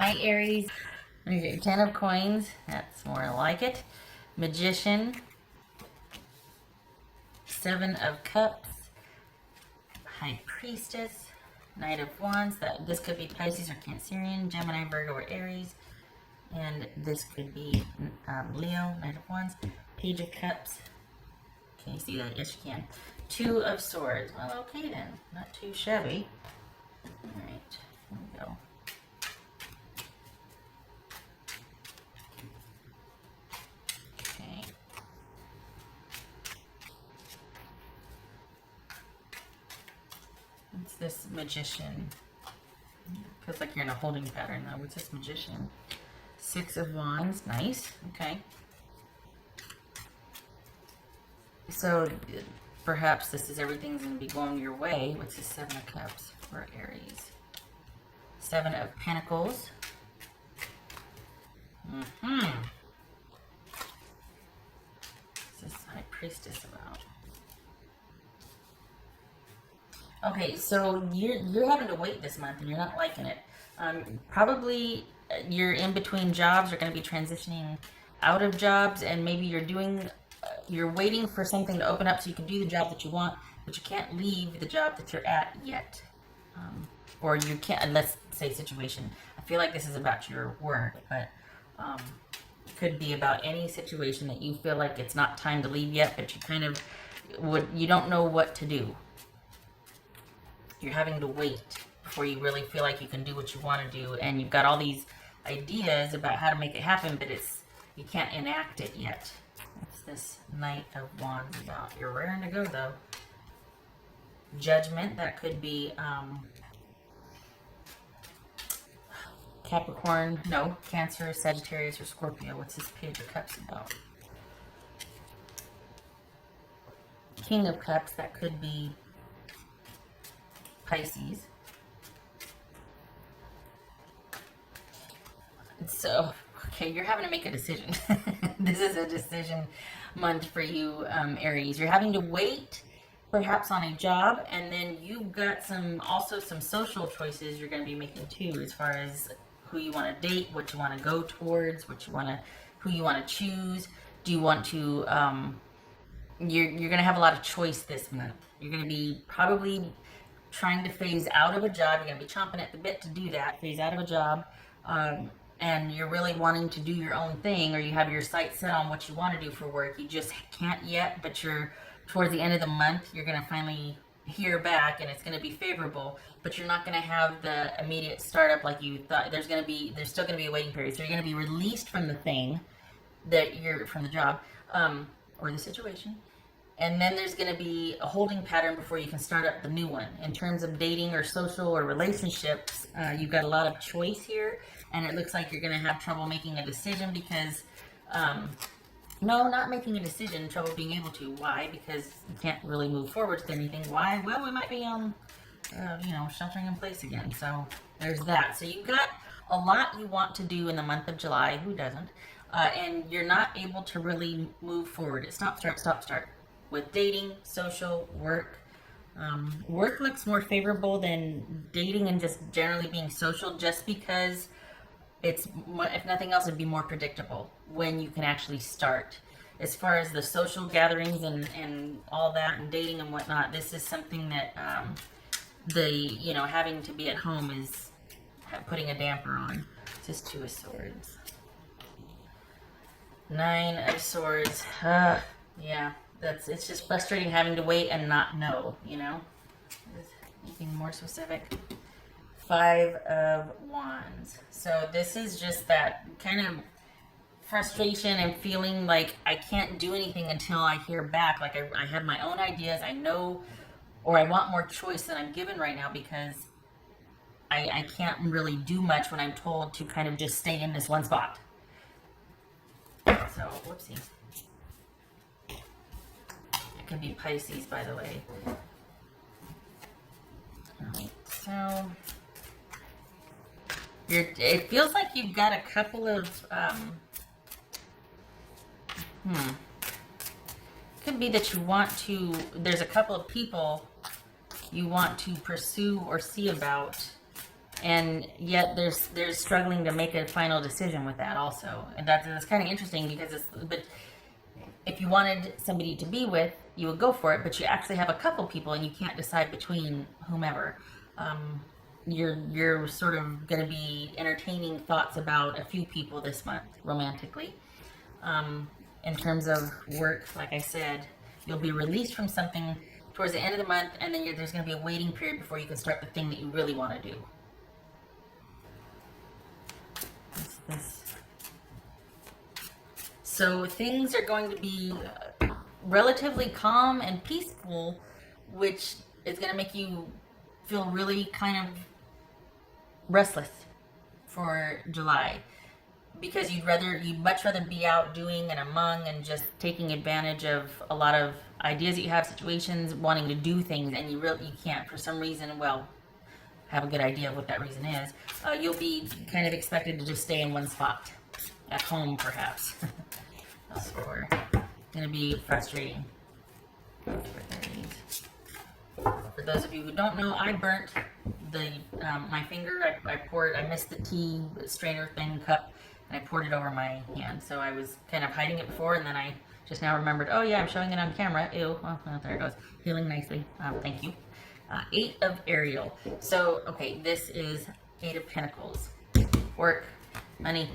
Hi, Aries. There's your 10 of coins. That's more like it. Magician. 7 of cups. High priestess. Knight of wands. This could be Pisces or Cancerian, Gemini, Virgo, or Aries. And this could be Leo, Knight of wands. Page of cups. Can you see that? Yes, you can. 2 of swords. Well, okay then. Not too shabby. Alright, here we go. Okay. What's this magician? Feels like you're in a holding pattern now. What's this magician? 6 of wands. Nice. Okay. So perhaps this is everything's going to be going your way. What's this 7 of cups for Aries? 7 of pentacles. What's this high priestess about? Okay, so you're having to wait this month and you're not liking it. Probably you're in between jobs. You're going to be transitioning out of jobs, and maybe you're waiting for something to open up so you can do the job that you want, but you can't leave the job that you're at yet. Or you can't, let's say situation. I feel like this is about your work, but it could be about any situation that you feel like it's not time to leave yet, but you kind of you don't know what to do. You're having to wait before you really feel like you can do what you want to do, and you've got all these ideas about how to make it happen, but you can't enact it yet. What's this Knight of Wands about? You're raring to go though. Judgment, that could be Capricorn, no, Cancer, Sagittarius, or Scorpio. What's this Page of Cups about? King of Cups, that could be Pisces. So, okay, you're having to make a decision. This is a decision month for you, Aries. You're having to wait perhaps on a job, and then you've got also some social choices you're going to be making too, as far as who you want to date, what you want to go towards, who you want to choose. Do you want to, you're going to have a lot of choice this month. You're going to be probably trying to phase out of a job. You're going to be chomping at the bit to do that, phase out of a job, and you're really wanting to do your own thing, or you have your sights set on what you want to do for work. You just can't yet, but you're towards the end of the month, you're going to finally hear back, and it's going to be favorable, but you're not going to have the immediate startup like you thought. There's still going to be a waiting period. So you're going to be released from the thing from the job, or the situation. And then there's going to be a holding pattern before you can start up the new one. In terms of dating or social or relationships, you've got a lot of choice here, and it looks like you're going to have trouble making a decision because, no, not making a decision, trouble being able to. Why? Because you can't really move forward with anything. Why? Well, we might be sheltering in place again. So there's that. So you've got a lot you want to do in the month of July. Who doesn't? And you're not able to really move forward. It's stop, start. With dating, social, work. Work looks more favorable than dating and just generally being social, just because it's, if nothing else, it'd be more predictable when you can actually start. As far as the social gatherings and all that and dating and whatnot, this is something that having to be at home is putting a damper on. It's just 2 of Swords. 9 of Swords. Yeah. It's just frustrating having to wait and not know, Anything more specific? 5 of Wands. So this is just that kind of frustration and feeling like I can't do anything until I hear back. Like I have my own ideas. I know, or I want more choice than I'm given right now because I can't really do much when I'm told to kind of just stay in this one spot. So, whoopsie. Could be Pisces, by the way. Alright, so it feels like you've got a couple of could be that there's a couple of people you want to pursue or see about and yet there's struggling to make a final decision with that also, and that's kind of interesting because but if you wanted somebody to be with, you would go for it, but you actually have a couple people and you can't decide between whomever. You're sort of going to be entertaining thoughts about a few people this month romantically. In terms of work, like I said, you'll be released from something towards the end of the month, and then there's going to be a waiting period before you can start the thing that you really want to do. So things are going to be relatively calm and peaceful, which is going to make you feel really kind of restless for July, because you'd much rather be out doing and among and just taking advantage of a lot of ideas that you have, situations, wanting to do things, and you can't for some reason. Well, have a good idea of what that reason is. You'll be kind of expected to just stay in one spot at home, perhaps. That's going to be frustrating. For those of you who don't know, I burnt my finger. I missed the tea strainer thing cup, and I poured it over my hand. So I was kind of hiding it before, and then I just now remembered, oh yeah, I'm showing it on camera. Ew. Oh, there it goes. Healing nicely. Thank you. 8 of Ariel. So, okay, this is 8 of Pentacles. Work, money.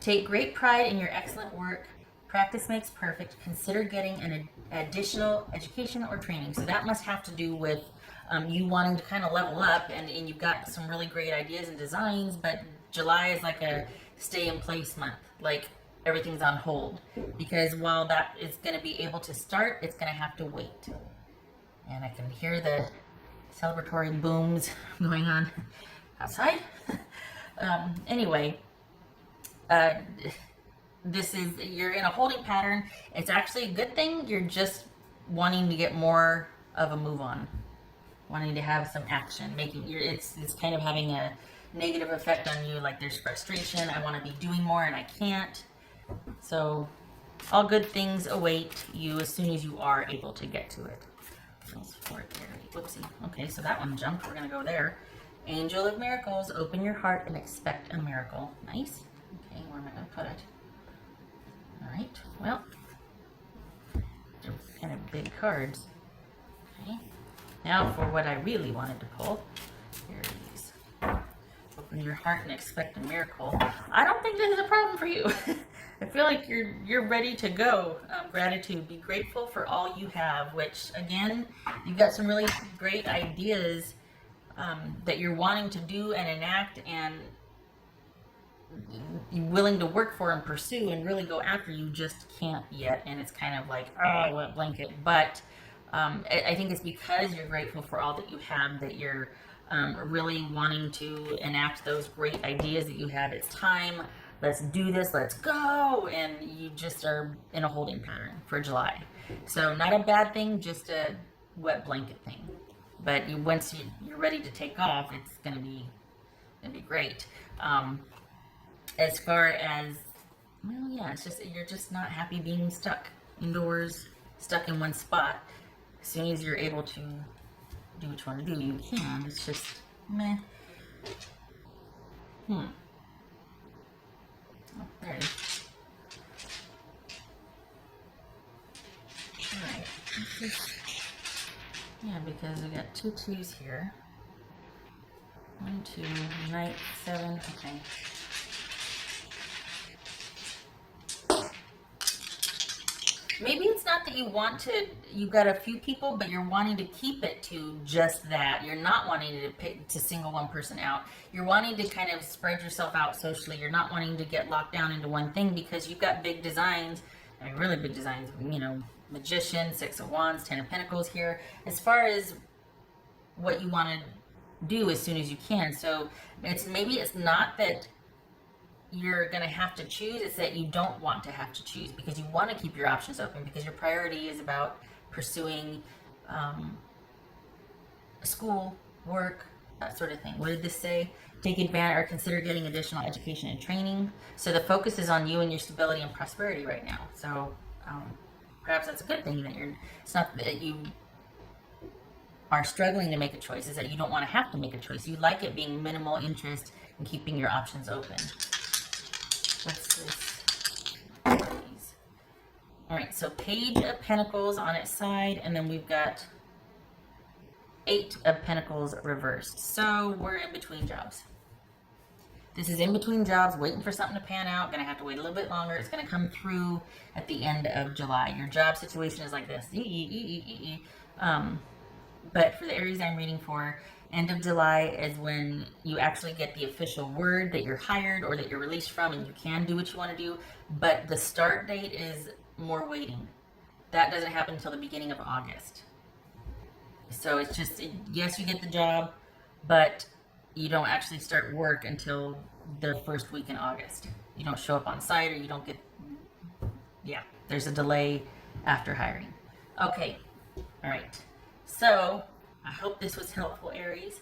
Take great pride in your excellent work. Practice makes perfect. Consider getting an additional education or training. So that must have to do with you wanting to kind of level up, and you've got some really great ideas and designs, but July is like a stay in place month. Like everything's on hold, because while that is going to be able to start, it's going to have to wait. And I can hear the celebratory booms going on outside. Anyway, you're in a holding pattern. It's actually a good thing. You're just wanting to get more of a move on, wanting to have some action, it's kind of having a negative effect on you. Like there's frustration. I want to be doing more and I can't. So all good things await you as soon as you are able to get to it. Whoopsie. Okay, so that one jumped. We're gonna go there. Angel of Miracles. Open your heart and expect a miracle. Nice. Okay, where am I gonna put it? All right. Well, they're kind of big cards. Okay. Now for what I really wanted to pull. Here it is. Open your heart and expect a miracle. I don't think this is a problem for you. I feel like you're ready to go. Gratitude. Be grateful for all you have, which again, you've got some really great ideas that you're wanting to do and enact, and you're willing to work for and pursue and really go after. You just can't yet, and it's kind of like, oh, wet blanket. But I think it's because you're grateful for all that you have that you're really wanting to enact those great ideas that you have. It's time. Let's do this. Let's go. And you just are in a holding pattern for July. So not a bad thing, just a wet blanket thing. But once you're ready to take off, it's gonna be great. As far as, well, yeah, it's just you're just not happy being stuck indoors, stuck in one spot. As soon as you're able to do what you want to do, you can. It's just meh. Oh, there it is. Alright. Yeah, because we got 2 2s here. 1, 2, Knight, 7. Okay. Maybe it's not that you've got a few people, but you're wanting to keep it to just that. You're not wanting to single one person out. You're wanting to kind of spread yourself out socially. You're not wanting to get locked down into one thing because you've got big designs. I mean, really big designs, Magician, 6 of Wands, 10 of Pentacles here. As far as what you want to do as soon as you can. So maybe it's not that you're going to have to choose, it's that you don't want to have to choose because you want to keep your options open, because your priority is about pursuing school, work, that sort of thing. What did this say? Take advantage or consider getting additional education and training. So the focus is on you and your stability and prosperity right now. So perhaps that's a good thing that it's not that you are struggling to make a choice is that you don't want to have to make a choice. You like it being minimal interest and keeping your options open. What's this? All right, so Page of Pentacles on its side, and then we've got 8 of Pentacles reversed. So we're in between jobs. This is in between jobs, waiting for something to pan out. Gonna have to wait a little bit longer. It's gonna come through at the end of July. Your job situation is like this. But for the Aries I'm reading for, end of July is when you actually get the official word that you're hired or that you're released from, and you can do what you want to do. But the start date is more waiting. That doesn't happen until the beginning of August. So it's just, yes, you get the job, but you don't actually start work until the first week in August. You don't show up on site, or you don't get, yeah, there's a delay after hiring. Okay, all right. So I hope this was helpful, Aries.